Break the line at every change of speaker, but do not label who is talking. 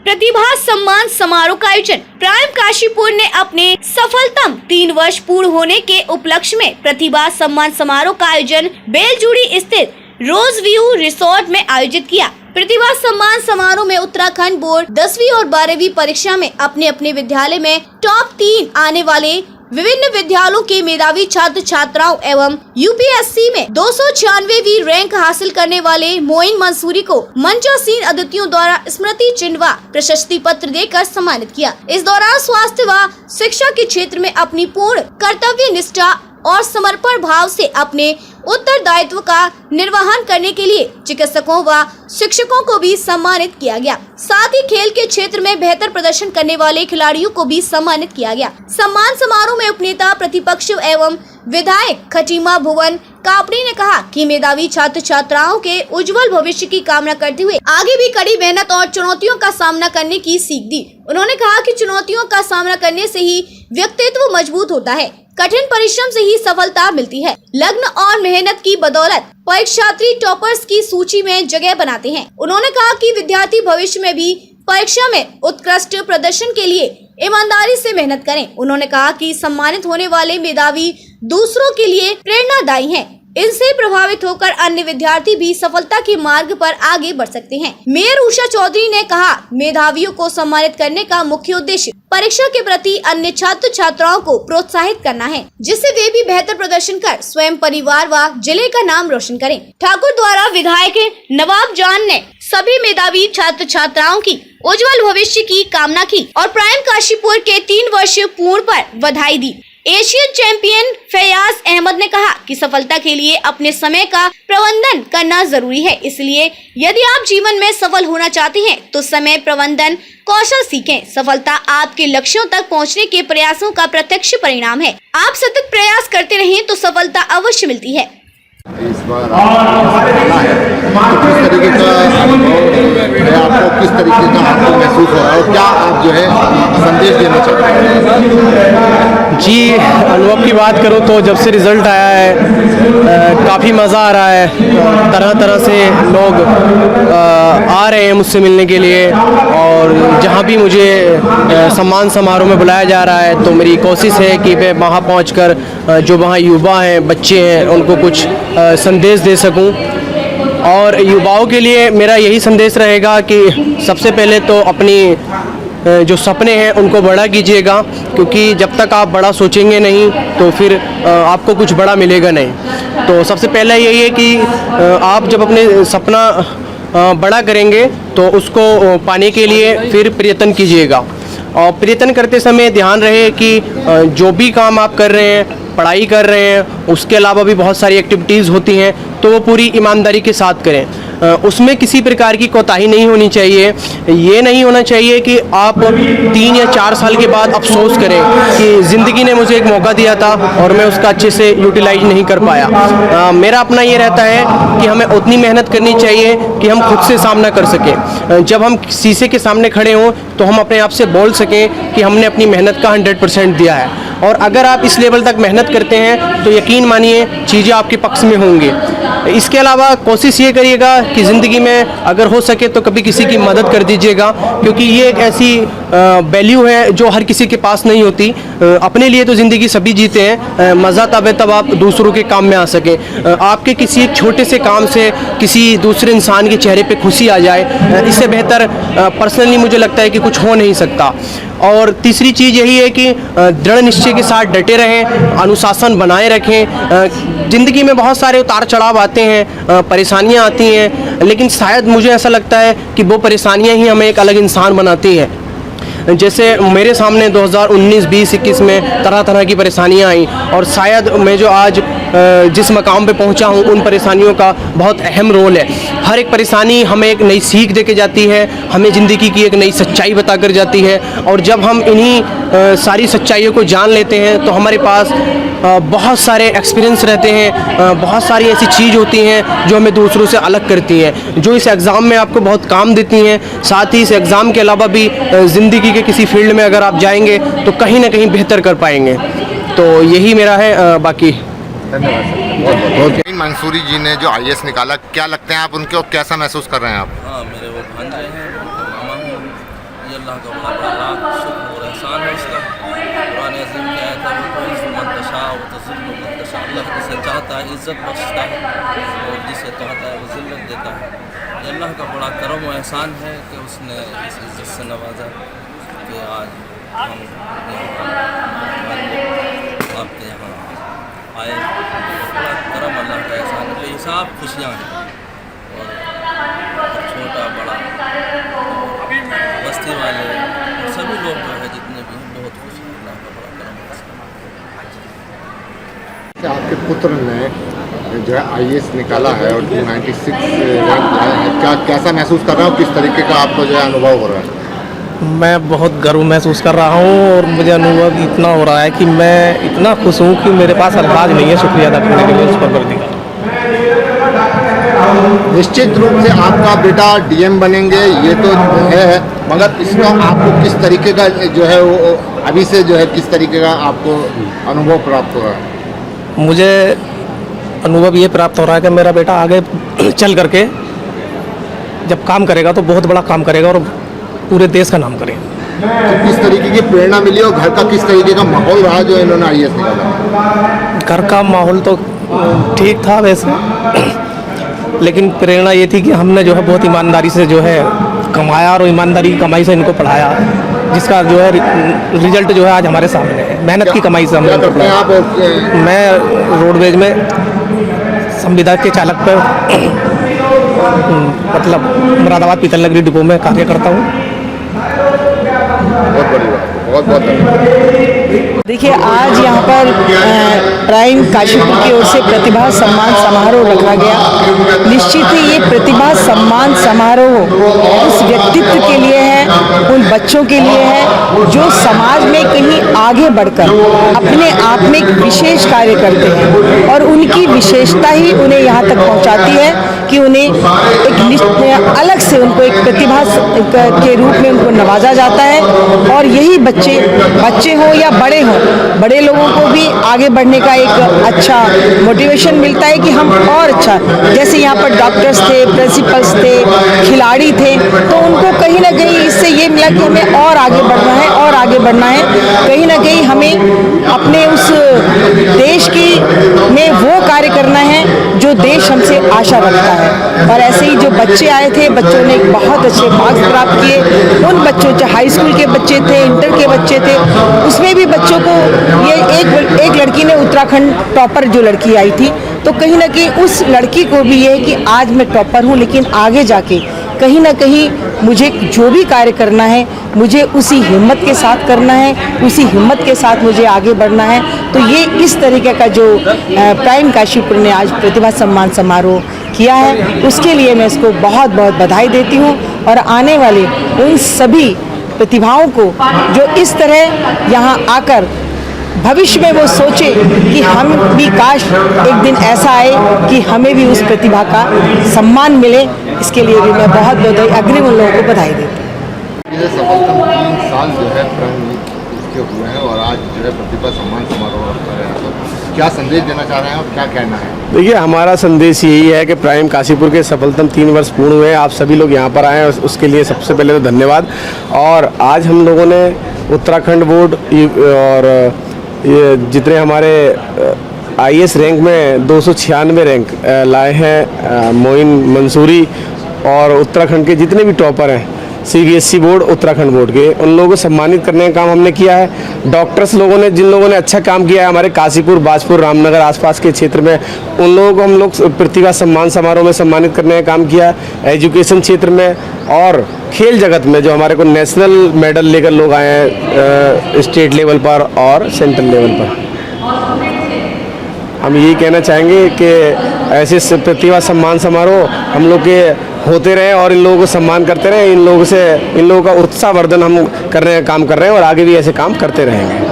प्रतिभा सम्मान समारोह का आयोजन। प्राइम काशीपुर ने अपने सफलतम 3 वर्ष पूर्ण होने के उपलक्ष्य में प्रतिभा सम्मान समारोह का आयोजन बेलजूड़ी स्थित रोज व्यू रिसोर्ट में आयोजित किया। प्रतिभा सम्मान समारोह में उत्तराखंड बोर्ड 10वीं और 12वीं परीक्षा में अपने अपने विद्यालय में टॉप 3 आने वाले विभिन्न विद्यालयों के मेधावी छात्र छात्राओं एवं यूपीएससी में 296वीं रैंक हासिल करने वाले मोइन मंसूरी को मंचासीन अतिथियों द्वारा स्मृति चिन्ह व प्रशस्ति पत्र देकर सम्मानित किया। इस दौरान स्वास्थ्य व शिक्षा के क्षेत्र में अपनी पूर्ण कर्तव्य निष्ठा और समर्पण भाव से अपने उत्तरदायित्व का निर्वहन करने के लिए चिकित्सकों व शिक्षकों को भी सम्मानित किया गया। साथ ही खेल के क्षेत्र में बेहतर प्रदर्शन करने वाले खिलाड़ियों को भी सम्मानित किया गया। सम्मान समारोह में उपनेता प्रतिपक्ष एवं विधायक खटीमा भुवन कापड़ी ने कहा कि मेधावी छात्र छात्राओं के उज्जवल भविष्य की कामना करते हुए आगे भी कड़ी मेहनत और चुनौतियों का सामना करने की सीख दी। उन्होंने कहा कि चुनौतियों का सामना करने से ही व्यक्तित्व मजबूत होता है, कठिन परिश्रम से ही सफलता मिलती है। लगन और मेहनत की बदौलत परीक्षार्थी टॉपर्स की सूची में जगह बनाते हैं। उन्होंने कहा कि विद्यार्थी भविष्य में भी परीक्षा में उत्कृष्ट प्रदर्शन के लिए ईमानदारी से मेहनत करें। उन्होंने कहा कि सम्मानित होने वाले मेधावी दूसरों के लिए प्रेरणादायी हैं। इनसे प्रभावित होकर अन्य विद्यार्थी भी सफलता के मार्ग पर आगे बढ़ सकते हैं। मेयर उषा चौधरी ने कहा, मेधावियों को सम्मानित करने का मुख्य उद्देश्य परीक्षा के प्रति अन्य छात्र छात्राओं को प्रोत्साहित करना है, जिससे वे भी बेहतर प्रदर्शन कर स्वयं, परिवार व जिले का नाम रोशन करें। ठाकुर द्वारा विधायक नवाब जान ने सभी मेधावी छात्र छात्राओं की उज्जवल भविष्य की कामना की और प्राइम काशीपुर के 3 वर्ष पूर्ण पर बधाई दी। एशियन चैंपियन फैयाज अहमद ने कहा कि सफलता के लिए अपने समय का प्रबंधन करना जरूरी है, इसलिए यदि आप जीवन में सफल होना चाहते हैं तो समय प्रबंधन कौशल सीखें। सफलता आपके लक्ष्यों तक पहुंचने के प्रयासों का प्रत्यक्ष परिणाम है। आप सतत प्रयास करते रहें तो सफलता अवश्य मिलती है।
इस बार किस तरीके का आपको किस तरीके का आपको महसूस हो रहा है और क्या आप जो है संदेश देना चाहते हैं?
जी, अनुभव की बात करूं तो जब से रिज़ल्ट आया है काफ़ी मज़ा आ रहा है। तरह तरह से लोग आ रहे हैं मुझसे मिलने के लिए और जहां भी मुझे सम्मान समारोह में बुलाया जा रहा है तो मेरी कोशिश है कि मैं वहां पहुंचकर जो वहां युवा हैं, बच्चे हैं, उनको कुछ संदेश दे सकूं। और युवाओं के लिए मेरा यही संदेश रहेगा कि सबसे पहले तो अपनी जो सपने हैं उनको बड़ा कीजिएगा, क्योंकि जब तक आप बड़ा सोचेंगे नहीं तो फिर आपको कुछ बड़ा मिलेगा नहीं। तो सबसे पहला यही है कि आप जब अपने सपना बड़ा करेंगे तो उसको पाने के लिए फिर प्रयत्न कीजिएगा। और प्रयत्न करते समय ध्यान रहे कि जो भी काम आप कर रहे हैं, पढ़ाई कर रहे हैं, उसके अलावा भी बहुत सारी एक्टिविटीज़ होती हैं तो वो पूरी ईमानदारी के साथ करें। उसमें किसी प्रकार की कोताही नहीं होनी चाहिए। ये नहीं होना चाहिए कि आप 3 या 4 साल के बाद अफसोस करें कि ज़िंदगी ने मुझे एक मौका दिया था और मैं उसका अच्छे से यूटिलाइज नहीं कर पाया। मेरा अपना ये रहता है कि हमें उतनी मेहनत करनी चाहिए कि हम खुद से सामना कर सकें। जब हम शीशे के सामने खड़े हों तो हम अपने आप से बोल सकें कि हमने अपनी मेहनत का 100% दिया है। और अगर आप इस लेवल तक मेहनत करते हैं तो यकीन मानिए चीज़ें आपके पक्ष में होंगी। इसके अलावा कोशिश ये करिएगा कि ज़िंदगी में अगर हो सके तो कभी किसी की मदद कर दीजिएगा, क्योंकि ये एक ऐसी वैल्यू है जो हर किसी के पास नहीं होती। अपने लिए तो ज़िंदगी सभी जीते हैं, मज़ा तब है तब आप दूसरों के काम में आ सकें। आपके किसी एक छोटे से काम से किसी दूसरे इंसान के चेहरे पे खुशी आ जाए, इससे बेहतर पर्सनली मुझे लगता है कि कुछ हो नहीं सकता। और तीसरी चीज़ यही है कि दृढ़ निश्चय के साथ डटे रहें, अनुशासन बनाए रखें। ज़िंदगी में बहुत सारे उतार चढ़ाव आते हैं, परेशानियां आती हैं, लेकिन शायद मुझे ऐसा लगता है कि वो परेशानियां ही हमें एक अलग इंसान बनाती हैं। जैसे मेरे सामने 2019, 20, 21 में तरह तरह की परेशानियां आई और शायद मैं जो आज जिस मकाम पे पहुंचा हूं उन परेशानियों का बहुत अहम रोल है। हर एक परेशानी हमें एक नई सीख दे के जाती है, हमें ज़िंदगी की एक नई सच्चाई बता कर जाती है। और जब हम इन्हीं सारी सच्चाइयों को जान लेते हैं तो हमारे पास बहुत सारे एक्सपीरियंस रहते हैं, बहुत सारी ऐसी चीज़ होती हैं जो हमें दूसरों से अलग करती हैं, जो इस एग्ज़ाम में आपको बहुत काम देती हैं। साथ ही इस एग्ज़ाम के अलावा भी ज़िंदगी के किसी फील्ड में अगर आप जाएंगे तो कहीं ना कहीं बेहतर कर पाएंगे। तो यही मेरा है। बाकी
धन्यवाद सर। मंसूरी जी ने जो IAS निकाला, क्या लगते हैं आप उनके और कैसा महसूस कर रहे हैं आप?
हाँ, मेरे वो भांजे हैं, मामा हैं ये अल्लाह का बड़ा लाख शुक्र और एहसान है उसका। कुरान अज़ीम की आयत है, वो मंतशा व तज़िल्लु मंतशा, अल्लाह जिसे चाहता है इज़्ज़त बख्शता है और जिसे चाहता है वो ज़िल्लत देता है। ये अल्लाह का बड़ा करम व एहसान है कि उसने इस इज़्ज़त से नवाजा कि आज हम आपके यहाँ आए। बड़ा करम अल्लाह का एहसान है, बेहिसाब खुशियाँ हैं और छोटा बड़ा बस्ती वाले सभी लोग जो है जितने भी हैं बहुत खुश हैं। अल्लाह का बड़ा करम है।
आपके पुत्र ने जो है IAS निकाला है और 296 रैंक आया है, क्या कैसा महसूस कर रहे हो, किस तरीके का आपको जो है अनुभव हो रहा है?
मैं बहुत गर्व महसूस कर रहा हूँ और मुझे अनुभव इतना हो रहा है कि मैं इतना खुश हूँ कि मेरे पास अल्फाज नहीं है शुक्रिया अदा करने के लिए उस परवरदिगार।
निश्चित रूप से आपका बेटा DM बनेंगे ये तो है, मगर इसका आपको किस तरीके का जो है वो अभी से जो है किस तरीके का आपको अनुभव प्राप्त हो रहा है?
मुझे अनुभव ये प्राप्त हो रहा है कि मेरा बेटा आगे चल करके जब काम करेगा तो बहुत बड़ा काम करेगा और पूरे देश का नाम करेगा।
तो किस तरीके की प्रेरणा मिली और घर का किस तरीके का माहौल रहा जो इन्होंने IAS निकाला?
घर का माहौल तो ठीक था वैसे, लेकिन प्रेरणा ये थी कि हमने जो है बहुत ईमानदारी से जो है कमाया और ईमानदारी की कमाई से इनको पढ़ाया, जिसका जो है रिजल्ट जो है आज हमारे सामने है। मेहनत की कमाई से हमने
करते हैं आप?
मैं रोडवेज में संविदा के चालक पर मतलब मुरादाबाद पीतल नगरी डिपो में कार्य करता हूँ।
बहुत बड़ी बात, बहुत बहुत धन्यवाद।
देखिए, आज यहाँ पर प्राइम काशीपुर की ओर से प्रतिभा सम्मान समारोह रखा गया। निश्चित ही ये प्रतिभा सम्मान समारोह उस व्यक्तित्व के लिए है, उन बच्चों के लिए है जो समाज में कहीं आगे बढ़कर अपने आप में एक विशेष कार्य करते हैं और उनकी विशेषता ही उन्हें यहाँ तक पहुँचाती है कि उन्हें एक अलग से उनको एक प्रतिभा के रूप में उनको नवाजा जाता है। और यही बच्चे हों या बड़े हों, बड़े लोगों को भी आगे बढ़ने का एक अच्छा मोटिवेशन मिलता है कि हम और अच्छा, जैसे यहाँ पर डॉक्टर्स थे, प्रिंसिपल्स थे, खिलाड़ी थे, तो उनको कहीं ना कहीं इससे ये मिला कि हमें और आगे बढ़ना है और आगे बढ़ना है। कहीं ना कहीं हमें अपने उस देश की में वो कार्य करना है जो देश हमसे आशा रखता है। और ऐसे ही जो बच्चे आए थे, बच्चों ने बहुत अच्छे मार्क्स प्राप्त किए। उन बच्चों, चाहे हाई स्कूल के बच्चे थे, इंटर के बच्चे थे, उसमें भी बच्चों को ये एक लड़की ने उत्तराखंड टॉपर जो लड़की आई थी, तो कहीं ना कहीं उस लड़की को भी ये है कि आज मैं टॉपर हूँ, लेकिन आगे जाके कहीं ना कहीं मुझे जो भी कार्य करना है मुझे उसी हिम्मत के साथ करना है, उसी हिम्मत के साथ मुझे आगे बढ़ना है। तो ये इस तरीके का जो प्राइम काशीपुर ने आज प्रतिभा सम्मान समारोह किया है, उसके लिए मैं इसको बहुत बहुत बधाई देती हूँ। और आने वाले उन सभी प्रतिभाओं को जो इस तरह यहाँ आकर भविष्य में वो सोचे कि हम भी काश एक दिन ऐसा आए कि हमें भी उस प्रतिभा का सम्मान मिले, इसके लिए भी मैं बहुत बहुत अग्रिम उन लोगों को बधाई देती हूँ।
ये सफलतम 3 साल जो है प्राइम इसके हुए हैं और आज जो है प्रतिभा सम्मान समारोह कर रहे हैं, तो क्या संदेश देना चाह रहे हैं और क्या कहना है?
देखिए, हमारा संदेश यही है कि प्राइम काशीपुर के सफलतम 3 वर्ष पूर्ण हुए। आप सभी लोग यहाँ पर आए हैं, उसके लिए सबसे पहले तो धन्यवाद। और आज हम लोगों ने उत्तराखंड बोर्ड और ये जितने हमारे IAS रैंक में 296 रैंक लाए हैं मोइन मंसूरी और उत्तराखंड के जितने भी टॉपर हैं CBSE बोर्ड, उत्तराखंड बोर्ड के, उन लोगों को सम्मानित करने का काम हमने किया है। डॉक्टर्स लोगों ने, जिन लोगों ने अच्छा काम किया है हमारे काशीपुर, बाजपुर, रामनगर आसपास के क्षेत्र में, उन लोगों को हम लोग प्रतिभा सम्मान समारोह में सम्मानित करने का काम किया है। एजुकेशन क्षेत्र में और खेल जगत में जो हमारे को नेशनल मेडल लेकर लोग आए हैं स्टेट लेवल पर और सेंट्रल लेवल पर, हम यही कहना चाहेंगे कि ऐसे प्रतिभा सम्मान समारोह हम लोग के होते रहे और इन लोगों को सम्मान करते रहे। इन लोगों का उत्साहवर्धन हम करने का काम कर रहे हैं और आगे भी ऐसे काम करते रहेंगे।